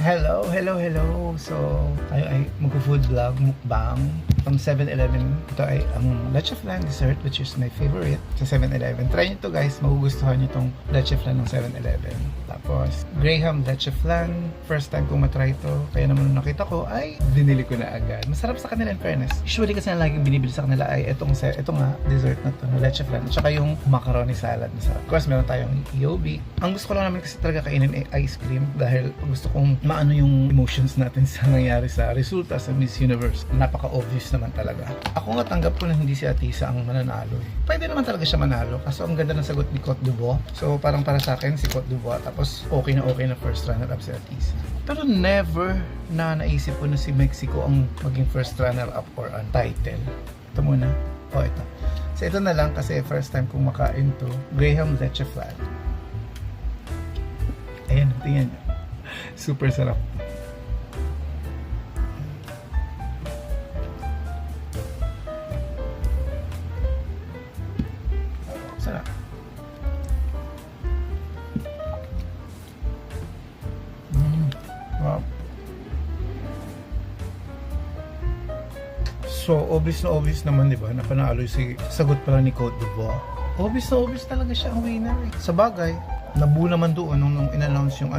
Hello, hello, hello. So, tayo ay mag-food vlog, mukbang from 7-Eleven. Ito ay ang leche flan dessert, which is my favorite sa 7-Eleven. Try nyo to guys, magugustuhan nyo itong leche flan ng 7-Eleven. Tapos, Graham leche flan. First time kong matry ito. Kaya naman nung nakita ko, ay binili ko na agad. Masarap sa kanila in fairness. Usually kasi na laging binibili sa kanila ay itong nga dessert na to, na leche flan. At saka yung macaroni salad. Masarap. Of course, meron tayong yobi. Ang gusto ko lang namin kasi talaga kainin ay ice cream dahil gusto kong maano yung emotions natin sa nangyari sa resulta sa Miss Universe. Napaka-obvious naman talaga. Ako nga tanggap ko na hindi si Atisa ang mananalo. Pwede naman talaga siya manalo. Kaso ang ganda ng sagot ni Cote d'Ivoire. So parang para sa akin si Cote d'Ivoire. Tapos okay na first runner-up si Atisa. Pero never na naisip ko na si Mexico ang maging first runner-up or ang title. Ito muna. Ito. So ito na lang kasi first time kong makain to. Graham leche flan. Ayan, tingnan nyo. Super sarap. Sarap. Wow. So, obvious na obvious naman, di ba? Napanalo si sagot pala ni Cote d'Ivoire. Obvious na obvious talaga siya ang winner. Sa bagay, nabu naman doon nung in-announce yung